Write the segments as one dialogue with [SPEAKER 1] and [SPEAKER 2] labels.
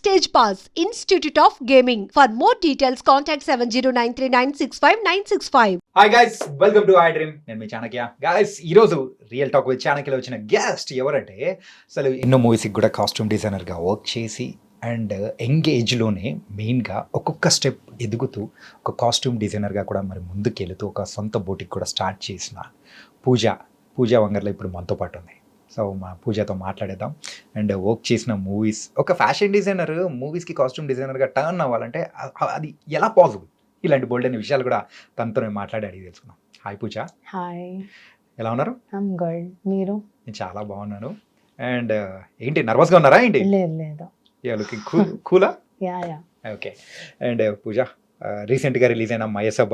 [SPEAKER 1] Stage Pass, Institute of Gaming. For more details, contact 709396596.
[SPEAKER 2] Hi guys, welcome to I dream. నేను మీ Chanakya. Guys, ఈరోజు real talk with చాణక్యలో వచ్చిన guest ఎవరంటే, అసలు ఎన్నో మూవీస్కి కూడా కాస్ట్యూమ్ డిజైనర్గా వర్క్ చేసి అండ్ యంగ్ ఏజ్లోనే మెయిన్గా ఒక్కొక్క స్టెప్ ఎదుగుతూ ఒక కాస్ట్యూమ్ డిజైనర్గా కూడా మరి ముందుకెళ్తూ ఒక సొంత బోటిక్ కూడా స్టార్ట్ చేసిన పూజ వంగర్ల ఇప్పుడు మనతో పాటు ఉంది. సో మా పూజతో మాట్లాడేద్దాం. అండ్ వర్క్ చేసిన మూవీస్, ఒక ఫ్యాషన్ డిజైనర్ మూవీస్కి కాస్ట్యూమ్ డిజైనర్గా టర్న్ అవ్వాలంటే అది ఎలా పాసిబుల్, ఇలాంటి బోల్డ్ అనే విషయాలు కూడా తనతో మాట్లాడి అడిగి తెలుసుకున్నాం. హాయ్ పూజ.
[SPEAKER 3] హాయ్,
[SPEAKER 2] ఎలా ఉన్నారు?
[SPEAKER 3] I'm good. మీరు?
[SPEAKER 2] నేను చాలా బాగున్నాను. అండ్ ఏంటి, నర్వస్గా ఉన్నారా ఏంటి?
[SPEAKER 3] లేదు.
[SPEAKER 2] లుకింగ్ కూలా?
[SPEAKER 3] యా.
[SPEAKER 2] ఓకే. అండ్ పూజ, రీసెంట్గా రిలీజ్ అయిన మయసభ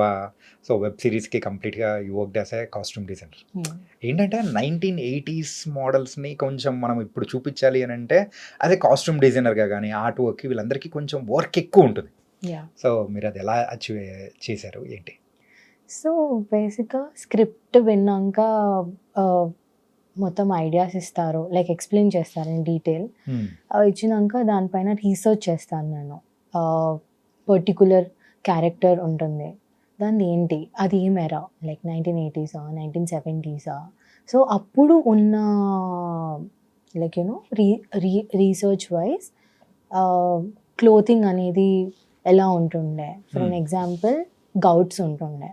[SPEAKER 2] సో వెబ్ సిరీస్కి కంప్లీట్గా you work as a costume designer. ఏంటంటే 1980s మోడల్స్ని కొంచెం మనం ఇప్పుడు చూపించాలి అని అంటే అదే కాస్ట్యూమ్ డిజైనర్గా కానీ ఆర్ట్ వర్క్ వీళ్ళందరికీ కొంచెం వర్క్ ఎక్కువ ఉంటుంది. సో మీరు అది ఎలా అచీవ్ చేశారు ఏంటి?
[SPEAKER 3] సో బేసిక్గా స్క్రిప్ట్ విన్నాక మొత్తం ఐడియాస్ ఇస్తారు, లైక్ ఎక్స్ప్లెయిన్ చేస్తారు ఇన్ డీటెయిల్. ఇచ్చినాక దానిపైన రీసెర్చ్ చేస్తాను నేను. పర్టికులర్ క్యారెక్టర్ ఉంటుంది, దాన్ని ఏంటి, అది ఏం ఎరా, లైక్ 1980s 1970s. సో అప్పుడు ఉన్న like you know research wise clothing అనేది ఎలా ఉంటుండే. ఫర్ ఎన్ ఎగ్జాంపుల్ గౌట్స్ ఉంటుండే,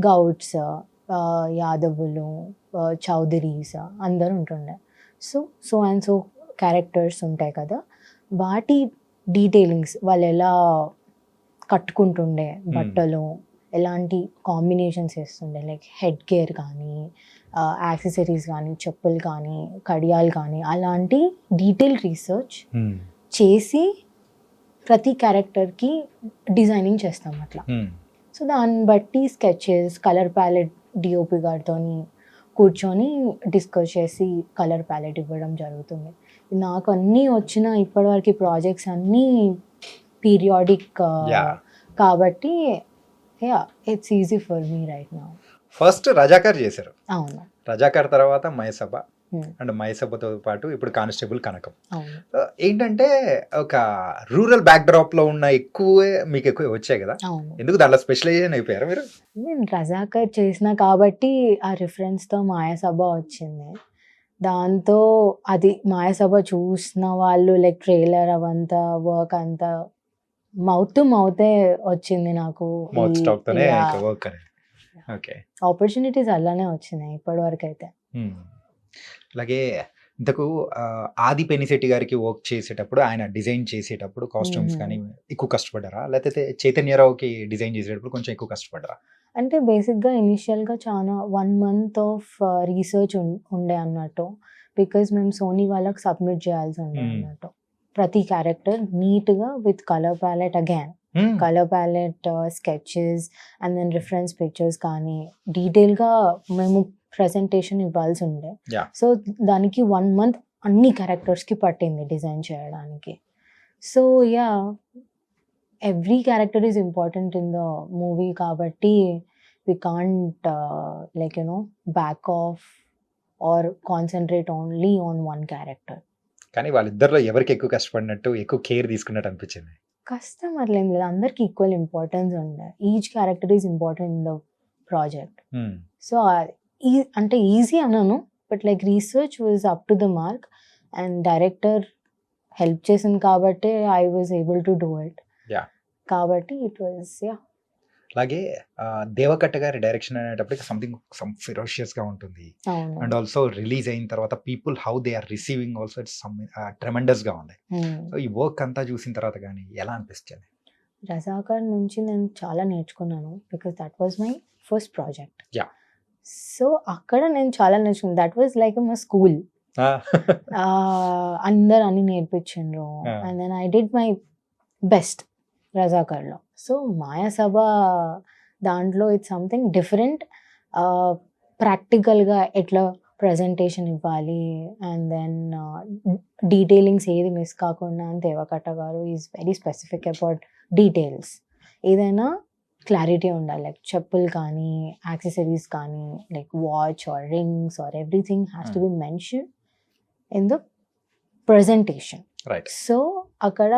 [SPEAKER 3] గౌట్స్, యాదవులు, చౌదరీస్ అందరు ఉంటుండే. సో అండ్ సో క్యారెక్టర్స్ ఉంటాయి కదా, వాటి డీటెయిలింగ్స్ వాళ్ళు ఎలా కట్టుకుంటుండే, బట్టలు ఎలాంటి కాంబినేషన్స్ వేస్తుండే, లైక్ హెడ్ గేర్ కానీ యాక్సెసరీస్ కానీ చెప్పులు కానీ కడియాలు కానీ అలాంటి డీటెయిల్ రీసెర్చ్ చేసి ప్రతి క్యారెక్టర్కి డిజైనింగ్ చేస్తాం అట్లా. సో దాన్ని బట్టి స్కెచెస్, కలర్ ప్యాలెట్ డిఓపి గారితో కూర్చొని డిస్కస్ చేసి కలర్ ప్యాలెట్ ఇవ్వడం జరుగుతుంది. నాకు అన్నీ వచ్చిన ఇప్పటివరకు ప్రాజెక్ట్స్ అన్నీ పీరియాడిక్ కాబట్టి it's easy for me right now.
[SPEAKER 2] First Razakar చేశారు.
[SPEAKER 3] అవును.
[SPEAKER 2] రజాకార్ తర్వాత మయసభ అండ్ మయసభతో పాటు ఇప్పుడు కానిస్టేబుల్ కనకం. ఏంటంటే ఒక రూరల్ బ్యాక్డ్రాప్ లో ఉన్న మీకు ఎక్కువ వచ్చాయి కదా, ఎందుకు దాంట్లో స్పెషలైజేషన్ అయిపోయారు మీరు?
[SPEAKER 3] నేను రజాకార్ చేసిన కాబట్టి ఆ రిఫరెన్స్ తో మాయాసభ వచ్చింది. దాంతో అది మాయాసభ చూసిన వాళ్ళు లైక్ ట్రైలర్ అవంతా వర్క్ అంతా మౌత్ టు మౌతే వచ్చింది నాకు. ఆపర్చునిటీస్ అలానే వచ్చినాయి ఇప్పటి వరకు అయితే.
[SPEAKER 2] అలాగే ఇంతకు ఆది పెనిశెట్టి గారికి వర్క్ చేసేటప్పుడు, ఆయన డిజైన్ చేసేటప్పుడు కాస్ట్యూమ్స్ కానీ ఎక్కువ కష్టపడ్డారా, లేకపోతే చైతన్యరావుకి డిజైన్ చేసేటప్పుడు కొంచెం ఎక్కువ కష్టపడ్డారా?
[SPEAKER 3] అంటే బేసిక్గా ఇనిషియల్గా చాలా 1 month ఆఫ్ రీసెర్చ్ ఉండే అన్నట్టు, బికాజ్ మేము సోనీ వాళ్ళకి సబ్మిట్ చేయాల్సి ఉండే అన్నట్టు. ప్రతి క్యారెక్టర్ నీట్గా with colour palette, again colour palette, sketches and then reference pictures కానీ డీటెయిల్గా మేము ప్రెజెంటేషన్ ఇవ్వాల్సి ఉండే. సో దానికి 1 month అన్ని క్యారెక్టర్స్కి పట్టింది డిజైన్ చేయడానికి. So every character is important in the movie కాబట్టి we can't like you know back off or concentrate only on one character.
[SPEAKER 2] కానీ వాళ్ళిద్దరిలో ఎవరికి ఎక్కువ కష్టపడినట్టు, ఎక్కువ కేర్ తీసుకున్నట్టు అనిపించింది?
[SPEAKER 3] కష్టం అట్లేం లేదు, అందరికి ఈక్వల్ ఇంపార్టెన్స్ ఉండే. Each character is important in the project. So అంటే ఈజీ అనను, but like research was up to the mark and director help చేసింది కాబట్టి I was able to do it. కాబట్టి ఇట్ వాజ్
[SPEAKER 2] అలాగే దేవకట్ట గారి డైరెక్షన్ అనేటప్పటికి some ferocious గా ఉంటుంది. అండ్ ఆల్సో రిలీజ్ అయిన తర్వాత people how they are receiving also it's tremendous గా ఉంది. సో ఈ వర్క్ అంతా చూసిన తర్వాత కానీ ఎలా అనిపిస్తుంది?
[SPEAKER 3] రజాకార్ నుంచి నేను చాలా నేర్చుకున్నాను, because that was my first project. So అక్కడ నేను చాలా నేర్చుకున్నాను. That was like my school. అందరు అన్ని నేర్పించిండ్రు and then I did my best రజాకార్లో. సో మాయాసభ దాంట్లో ఇట్స్ సంథింగ్ డిఫరెంట్. ప్రాక్టికల్గా ఎట్లా ప్రజెంటేషన్ ఇవ్వాలి అండ్ దెన్ డీటెయిలింగ్స్ ఏది మిస్ కాకుండా అని దేవకట్ట గారు is very specific about details. ఏదైనా క్లారిటీ ఉండాలి, లైక్ చెప్పులు కానీ యాక్సెసరీస్ కానీ like watch or rings or everything has to B mention in the presentation.
[SPEAKER 2] Right.
[SPEAKER 3] So అక్కడ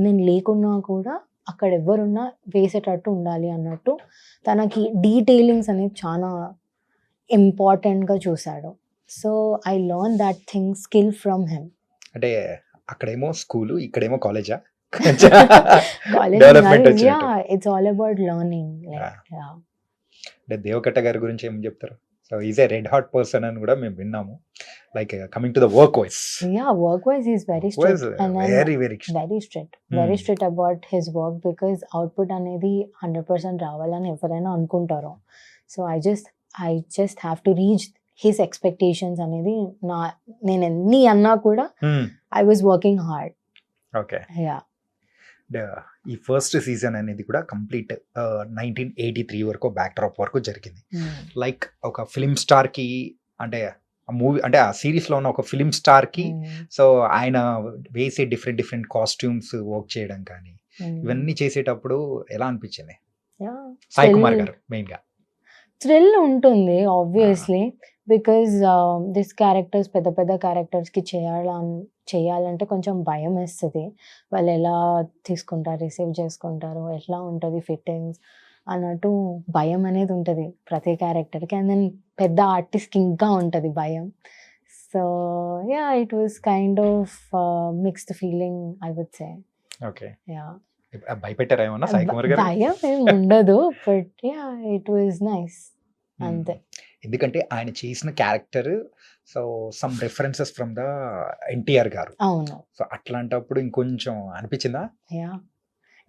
[SPEAKER 3] నేను లేకున్నా కూడా అక్కడ ఎవరున్నా వేసేటట్టు ఉండాలి అన్నట్టు తనకి డీటెయిలింగ్స్ అనేది చాలా ఇంపార్టెంట్గా చూశాడు. So I learn that thing skill from him.
[SPEAKER 2] అంటే అక్కడేమో స్కూలు, ఇక్కడేమో కాలేజా?
[SPEAKER 3] కాలేజ్
[SPEAKER 2] డెవలప్మెంట్ వచ్చినట్టు.
[SPEAKER 3] It's all about learning.
[SPEAKER 2] అంటే దేవకట్ట గారి గురించి ఏం చెప్తారు? So is a red hot person అని కూడా మేము విన్నాము. Like coming to the work wise,
[SPEAKER 3] work wise is very strict and
[SPEAKER 2] very very
[SPEAKER 3] very strict about his work because output అనేది 100% రావాలని ఎవరైనా అనుకుంటారు. So I just have to reach his expectations అనేది నేను ఎన్ని అన్నా కూడా I was working hard.
[SPEAKER 2] Okay.
[SPEAKER 3] Yeah.
[SPEAKER 2] ఈ ఫస్ట్ సీజన్ అనేది కూడా కంప్లీట్ 1983 వరకు బ్యాక్ డ్రాప్ వరకు జరిగింది. లైక్ ఒక ఫిలిం స్టార్ కి, అంటే ఆ మూవీ అంటే ఆ సిరీస్ లో ఉన్న ఒక ఫిలిం స్టార్ కి సో ఆయన వేసే డిఫరెంట్ కాస్ట్యూమ్స్ వర్క్ చేయడం కానీ ఇవన్నీ చేసేటప్పుడు ఎలా అనిపించింది సాయి కుమార్ గారు? మెయిన్ గా
[SPEAKER 3] థ్రిల్ ఉంటుంది ఆబ్వియస్లీ, బికాజ్ దిస్ క్యారెక్టర్స్ పెద్ద క్యారెక్టర్స్కి చేయాలంటే కొంచెం భయం వేస్తుంది. వాళ్ళు ఎలా తీసుకుంటారు, రిసీవ్ చేసుకుంటారు, ఎట్లా ఉంటుంది ఫిట్టింగ్స్ అన్నట్టు భయం అనేది ఉంటుంది ప్రతి క్యారెక్టర్కి. అండ్ దెన్ పెద్ద ఆర్టిస్ట్కి ఇంకా ఉంటుంది భయం. So yeah, it was kind of mixed feeling I would say.
[SPEAKER 2] Okay.
[SPEAKER 3] Yeah,
[SPEAKER 2] భయపెట్టారా ఏమన్నా సాయి కుమార్ గారు?
[SPEAKER 3] భయం ఏమి ఉండదు, but yeah it was nice అంతే.
[SPEAKER 2] ఎందుకంటే ఆయన చేసిన character so some references from the NTR గారు.
[SPEAKER 3] అవును.
[SPEAKER 2] సో అట్లాంటప్పుడు ఇంకొంచెం అనిపించిందా?
[SPEAKER 3] యా,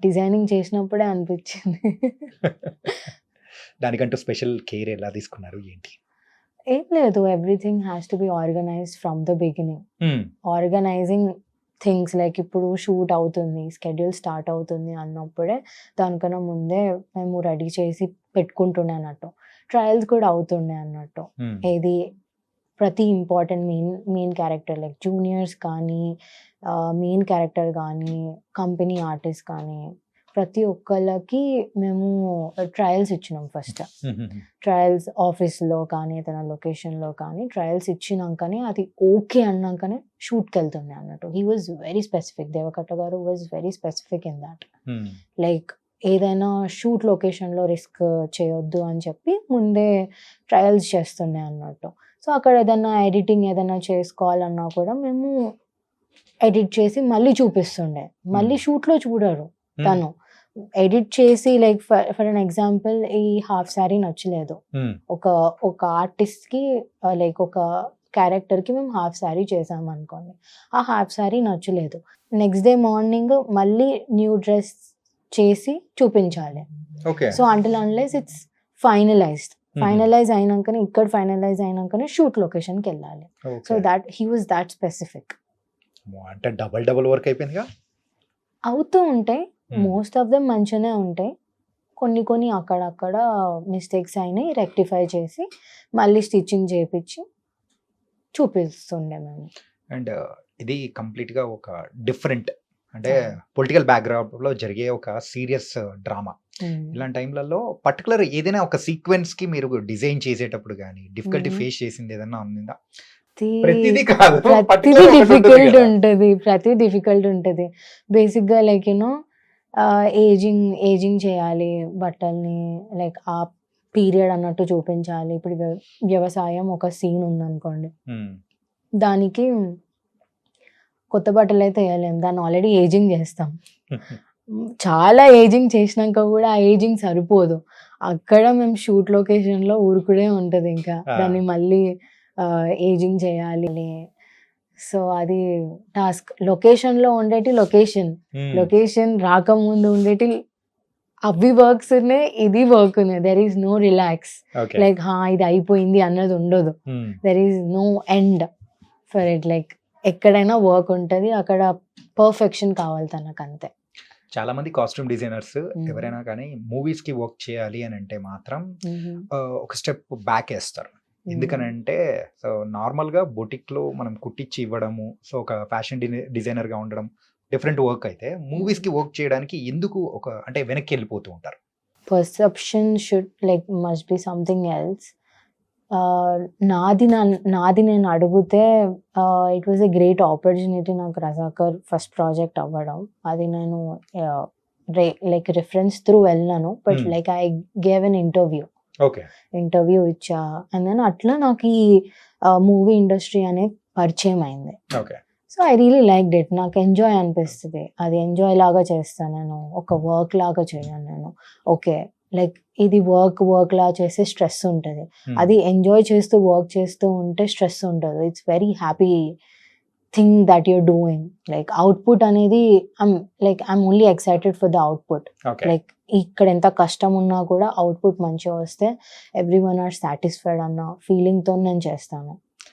[SPEAKER 3] డిజైనింగ్ చేసినప్పుడే అనిపించింది.
[SPEAKER 2] దానికంటూ స్పెషల్ కేర్ ఎలా తీసుకున్నారు ఏంటి?
[SPEAKER 3] ఏం లేదు, everything has to be organised from the beginning. Organising things like ఇప్పుడు షూట్ అవుతుంది, స్కెడ్యూల్ స్టార్ట్ అవుతుంది అన్నప్పుడే దానికన్నా ముందే మేము రెడీ చేసి పెట్టుకుంటుండే అన్నట్టు. ట్రయల్స్ కూడా అవుతుండే అన్నట్టు. ఏది ప్రతి important main character like juniors కానీ, మెయిన్ క్యారెక్టర్ కానీ, కంపెనీ ఆర్టిస్ట్ కానీ ప్రతి ఒక్కళ్ళకి మేము ట్రయల్స్ ఇచ్చినాం. ఫస్ట్ ట్రయల్స్ ఆఫీస్లో కానీ ఏదైనా లొకేషన్లో కానీ ట్రయల్స్ ఇచ్చినాకనే అది ఓకే అన్నాకనే షూట్కి వెళ్తుండే అన్నట్టు. He was very specific. Devakatta గారు was very specific in that. Like ఏదైనా షూట్ లొకేషన్లో రిస్క్ చేయొద్దు అని చెప్పి ముందే ట్రయల్స్ చేస్తుండే అన్నట్టు. సో అక్కడ ఏదైనా ఎడిటింగ్ ఏదైనా చేసుకోవాలన్నా కూడా మేము ఎడిట్ చేసి మళ్ళీ చూపిస్తుండే. మళ్ళీ షూట్లో చూడరు తను. ఎడిట్ చేసి లైక్ ఫర్ అన్ ఎగ్జాంపుల్ ఈ హాఫ్ శారీ నచ్చలేదు ఒక ఆర్టిస్ట్కి, లైక్ ఒక క్యారెక్టర్కి మేము హాఫ్ శారీ చేసాం అనుకోండి, ఆ హాఫ్ శారీ నచ్చలేదు. నెక్స్ట్ డే మార్నింగ్ మళ్ళీ న్యూ డ్రెస్ చేసి చూపించాలి. So until unless it's finalize అయినాకనే, ఇక్కడ ఫైనలైజ్ అయినాకనే షూట్ లొకేషన్కి వెళ్ళాలి. So that he was that specific.
[SPEAKER 2] అంటే డబల్ వర్క్ అయిపోయిందిగా.
[SPEAKER 3] అవుతూ ఉంటాయి, మోస్ట్ ఆఫ్ దెమ్ మంచిగానే ఉంటాయి. కొన్ని అక్కడక్కడ మిస్టేక్స్ అయినాయి, రెక్టిఫై చేసి మళ్ళీ స్టిచ్చింగ్ చేయించి చూపిస్తుండే మేము.
[SPEAKER 2] అండ్ ఇది కంప్లీట్గా ఒక డిఫరెంట్ అంటే పొలిటికల్ బ్యాక్గ్రౌండ్ లో జరిగే ఒక సీరియస్ డ్రామా. ఇలాంటి టైంలలో పర్టికులర్ ఏదైనా ఒక సీక్వెన్స్ కి మీరు డిజైన్ చేసేటప్పుడు కానీ డిఫికల్టీ ఫేస్ చేసింది ఏదైనా ఉందా?
[SPEAKER 3] ప్రతిదీ డిఫికల్ట్ ఉంటుంది బేసిక్గా. లైక్ యూనో ఏజింగ్ చేయాలి బట్టల్ని, లైక్ ఆ పీరియడ్ అన్నట్టు చూపించాలి. ఇప్పుడు వ్యవసాయం ఒక సీన్ ఉందనుకోండి, దానికి కొత్త బట్టలు అయితే వేయలేము, దాన్ని ఆల్రెడీ ఏజింగ్ చేస్తాం. చాలా ఏజింగ్ చేసినాక కూడా ఆ ఏజింగ్ సరిపోదు. అక్కడ మేము షూట్ లొకేషన్లో ఊరుకుడే ఉంటుంది, ఇంకా దాన్ని మళ్ళీ ఏజింగ్ చేయాలి. సో అది టాస్క్. లొకేషన్లో ఉండేటి లొకేషన్ రాకముందు ఉండేటి అవి వర్క్స్ ఉన్నాయి, ఇది వర్క్ ఉన్నాయి. There is no relax. Like ఇది అయిపోయింది అన్నది ఉండదు. There is no end for it. Like ఎక్కడైనా వర్క్ ఉంటుంది, అక్కడ పర్ఫెక్షన్ కావాలి తనకు, అంతే.
[SPEAKER 2] చాలా మంది కాస్ట్యూమ్ డిజైనర్స్ ఎవరైనా కానీ మూవీస్ కి వర్క్ చేయాలి అని అంటే మాత్రం ఒక స్టెప్ బ్యాక్ వేస్తారు. ఎందుకనంటే సో నార్మల్ గా బొటిక్ లో మనం కుట్టించి ఇవ్వడము, సో ఒక ఫ్యాషన్ డిజైనర్ గా ఉండడం డిఫరెంట్ వర్క్ అయితే మూవీస్ కి వర్క్ చేయడానికి ఎందుకు ఒక అంటే వెనక్కి వెళ్ళిపోతూ ఉంటారు?
[SPEAKER 3] Perception should like must be something else. నాది నేను అడిగితే it was a great opportunity నాకు రజాకర్ ఫస్ట్ ప్రాజెక్ట్ అవ్వడం. అది నేను లైక్ రిఫరెన్స్ త్రూ వెళ్ళినాను, but like I gave an interview ఇచ్చా. అండ్ దెన్ అట్లా నాకు ఈ మూవీ ఇండస్ట్రీ అనేది పరిచయం అయింది. So I really like it. నాకు ఎంజాయ్ అనిపిస్తుంది, అది ఎంజాయ్ లాగా చేస్తాను నేను, ఒక వర్క్ లాగా చేయను నేను. ఓకే, లైక్ ఇది వర్క్ లా చేస్తే స్ట్రెస్ ఉంటుంది, అది ఎంజాయ్ చేస్తూ వర్క్ చేస్తూ ఉంటే స్ట్రెస్ ఉండదు. It's very happy thing that you're doing. Like output అనేది I'm only excited for the output. Like ఇక్కడ ఎంత కష్టం ఉన్నా కూడా అవుట్పుట్ మంచిగా వస్తే ఎవ్రీ వన్ ఆర్ సాటిస్ఫైడ్ అన్న ఫీలింగ్తో నేను చేస్తాను.